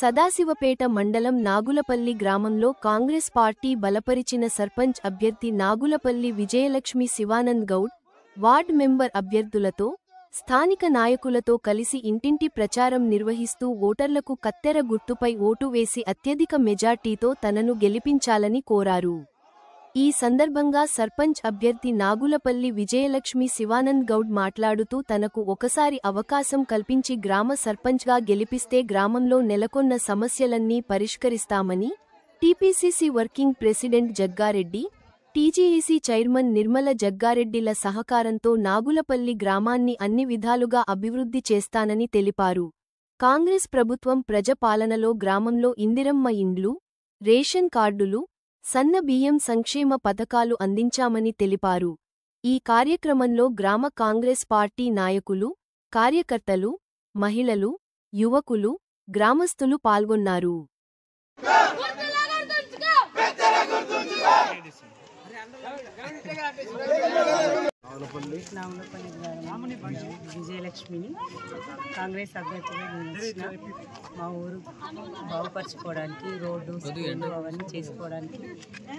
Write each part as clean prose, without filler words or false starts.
సదాశివపేట మండలం నాగులపల్లి గ్రామంలో కాంగ్రెస్ పార్టీ బలపరిచిన సర్పంచ్ అభ్యర్థి నాగులపల్లి విజయలక్ష్మి శివానంద్ గౌడ్, వార్డ్ మెంబర్ అభ్యర్థులతో, స్థానిక నాయకులతో కలిసి ఇంటింటి ప్రచారం నిర్వహిస్తూ ఓటర్లకు కత్తెర గుర్తుపై ఓటు వేసి అత్యధిక మెజార్టీతో తనను గెలిపించాలని కోరారు. ఈ సందర్భంగా సర్పంచ్ అభ్యర్థి నాగులపల్లి విజయలక్ష్మి శివానంద్ గౌడ్ మాట్లాడుతూ తనకు ఒకసారి అవకాశం కల్పించి గ్రామ సర్పంచ్గా గెలిపిస్తే గ్రామంలో నెలకొన్న సమస్యలన్నీ పరిష్కరిస్తామని, TPCC working president Jaggareddy, TJAC chairman Nirmala జగ్గారెడ్డిల సహకారంతో నాగులపల్లి గ్రామాన్ని అన్ని విధాలుగా అభివృద్ధి చేస్తానని తెలిపారు. కాంగ్రెస్ ప్రభుత్వం ప్రజాపాలనలో గ్రామంలో ఇందిరమ్మ ఇండ్లు, రేషన్ కార్డులు, సన్న బియ్యం సంక్షేమ పథకాలు అందించామని తెలిపారు. ఈ కార్యక్రమంలో గ్రామ కాంగ్రెస్ పార్టీ నాయకులు, కార్యకర్తలు, మహిళలు, యువకులు, గ్రామస్తులు పాల్గొన్నారు. నాగులపల్లి విజయలక్ష్మిని కాంగ్రెస్ అభ్యర్థిగా నిలిచిన మా ఊరు బాగుపరచుకోవడానికి రోడ్డు స్కూళ్ళు అవన్నీ చేసుకోవడానికి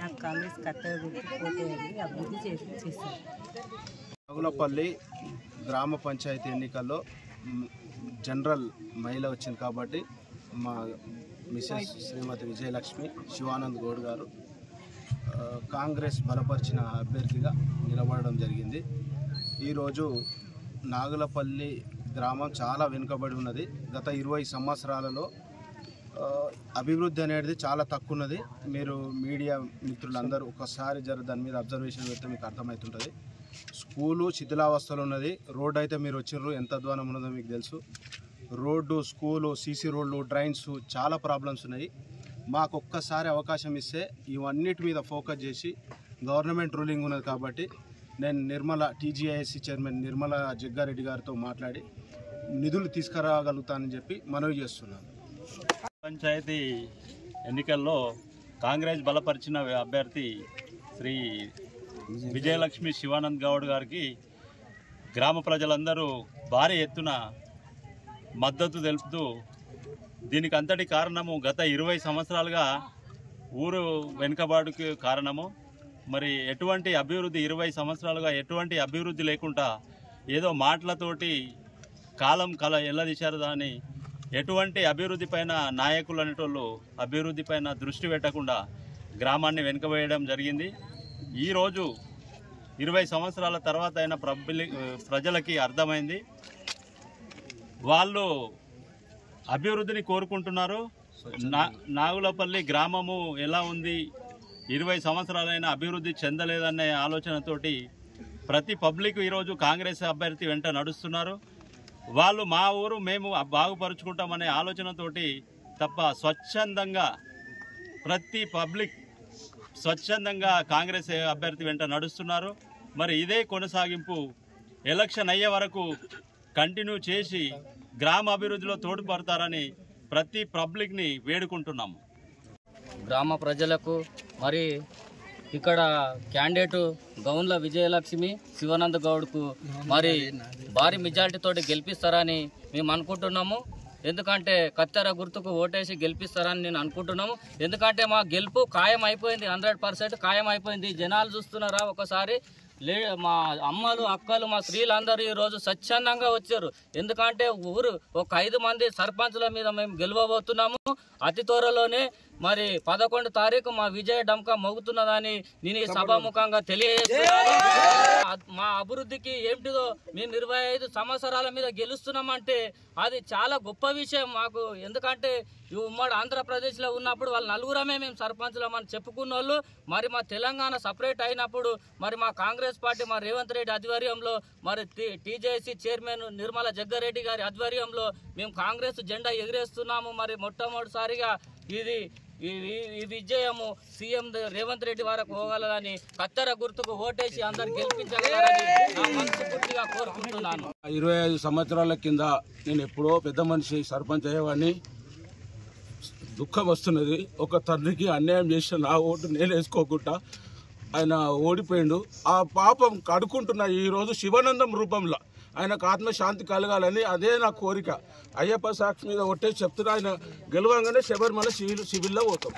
నాకు కాంగ్రెస్ కత్తెర గుర్తు పోటీ అభివృద్ధి చేశారు. నాగులపల్లి గ్రామ పంచాయతీ ఎన్నికల్లో జనరల్ మహిళ వచ్చింది కాబట్టి మా మిసెస్ శ్రీమతి విజయలక్ష్మి శివానంద్ గౌడ్ గారు కాంగ్రెస్ బలపరిచిన అభ్యర్థిగా నిలబడడం జరిగింది. ఈరోజు నాగులపల్లి గ్రామం చాలా వెనుకబడి ఉన్నది. గత 20 సంవత్సరాలలో అభివృద్ధి అనేది చాలా తక్కువ ఉన్నది. మీరు మీడియా మిత్రులందరూ ఒకసారి దాని మీద అబ్జర్వేషన్ పెడితే మీకు అర్థమవుతుంటుంది. స్కూలు శిథిలావస్థలో ఉన్నది. రోడ్డు అయితే మీరు వచ్చిర్రు, ఎంత దూరం ఉన్నదో మీకు తెలుసు. రోడ్డు, స్కూలు, సీసీ రోడ్లు, డ్రైన్స్ చాలా ప్రాబ్లమ్స్ ఉన్నాయి. మాకు ఒక్కసారి అవకాశం ఇస్తే ఇవన్నిటి మీద ఫోకస్ చేసి గవర్నమెంట్ రూలింగ్ ఉన్నది కాబట్టి నేను నిర్మల టీజీఐఎస్సీ చైర్మన్ నిర్మల జగ్గారెడ్డి గారితో మాట్లాడి నిధులు తీసుకురాగలుగుతానని చెప్పి మనవి చేస్తున్నాను. పంచాయతీ ఎన్నికల్లో కాంగ్రెస్ బలపరిచిన అభ్యర్థి శ్రీ విజయలక్ష్మి శివానంద్ గౌడ్ గారికి గ్రామ ప్రజలందరూ భారీ ఎత్తున మద్దతు తెలుపుతూ, దీనికి అంతటి కారణము గత 20 సంవత్సరాలుగా ఊరు వెనుకబాటుకి కారణము. మరి ఎటువంటి అభివృద్ధి 20 సంవత్సరాలుగా ఎటువంటి అభివృద్ధి లేకుండా ఏదో మాటలతోటి కాలం ఎల్లదీశారు. దాన్ని ఎటువంటి అభివృద్ధి పైన నాయకులు అనేటోళ్ళు అభివృద్ధి పైన దృష్టి పెట్టకుండా గ్రామాన్ని వెనుకవేయడం జరిగింది. ఈరోజు 20 సంవత్సరాల తర్వాత అయిన ప్రజలకి అర్థమైంది. వాళ్ళు అభివృద్ధిని కోరుకుంటున్నారు. నాగులపల్లి గ్రామము ఎలా ఉంది, 20 సంవత్సరాలైనా అభివృద్ధి చెందలేదనే ఆలోచనతోటి ప్రతి పబ్లిక్ ఈరోజు కాంగ్రెస్ అభ్యర్థి వెంట నడుస్తున్నారు. వాళ్ళు మా ఊరు మేము బాగుపరుచుకుంటామనే ఆలోచనతోటి తప్ప స్వచ్ఛందంగా ప్రతి పబ్లిక్ స్వచ్ఛందంగా కాంగ్రెస్ అభ్యర్థి వెంట నడుస్తున్నారు. మరి ఇదే కొనసాగింపు ఎలక్షన్ అయ్యే వరకు కంటిన్యూ చేసి గ్రామ అభివృద్ధిలో తోడ్పడతారని ప్రతి పబ్లిక్ని వేడుకుంటున్నాము. గ్రామ ప్రజలకు మరి ఇక్కడ క్యాండిడేట్ గౌన్ల విజయలక్ష్మి శివానంద్ గౌడ్కు మరి భారీ మెజార్టీతో గెలిపిస్తారని మేము అనుకుంటున్నాము. ఎందుకంటే కత్తెర గుర్తుకు ఓటేసి గెలిపిస్తారని నేను అనుకుంటున్నాము. ఎందుకంటే మా గెలుపు ఖాయం అయిపోయింది, 100% ఖాయం అయిపోయింది. జనాలు చూస్తున్నారా ఒకసారి, మా అమ్మలు, అక్కలు, మా స్త్రీలందరూ ఈరోజు స్వచ్ఛందంగా వచ్చారు. ఎందుకంటే ఊరు ఒక 5 మంది సర్పంచుల మీద మేము గెలవబోతున్నాము. అతి త్వరలోనే మరి 11 తారీఖు మా విజయ డంకా మోగుతున్నదని నేను సభాముఖంగా తెలియజేస్తున్నాను. మా అభివృద్ధికి ఏమిటిదో మేము 25 సంవత్సరాల మీద గెలుస్తున్నామంటే అది చాలా గొప్ప విషయం మాకు. ఎందుకంటే ఈ ఉమ్మడి ఆంధ్రప్రదేశ్లో ఉన్నప్పుడు వాళ్ళు నలుగురమే మేము సర్పంచులమని చెప్పుకున్న వాళ్ళు, మరి మా తెలంగాణ సపరేట్ అయినప్పుడు మరి మా కాంగ్రెస్ పార్టీ మా రేవంత్ రెడ్డి ఆధ్వర్యంలో మరి టీజేఏసీ చైర్మన్ నిర్మల జగ్గారెడ్డి గారి ఆధ్వర్యంలో మేము కాంగ్రెస్ జెండా ఎగిరేస్తున్నాము. మరి మొట్టమొదటిసారిగా ఈ విజయము సీఎం రేవంత్ రెడ్డి వరకు పోగలదని కత్తెర గుర్తుకు ఓటేసి అందరు గెలిపించగలరని నా మనస్ఫూర్తిగా కోరుకుంటున్నాను. 25 సంవత్సరాల కింద నేను ఎప్పుడో పెద్ద మనిషి సర్పంచ్ అయ్యేవాడిని. దుఃఖం వస్తున్నది. ఒక తండ్రికి అన్యాయం చేసిన నా ఓటు నేను వేసుకోకుండా ఆయన ఓడిపోయిండు. ఆ పాపం కడుకుంటున్నా ఈరోజు శివానందం రూపంలో ఆయనకు ఆత్మశాంతి కలగాలని అదే నా కోరిక. అయ్యప్ప సాక్షి మీద ఒట్టేసి చెప్తున్నా, ఆయన గెలవంగానే శబరిమల సివిల్లో పోతాం.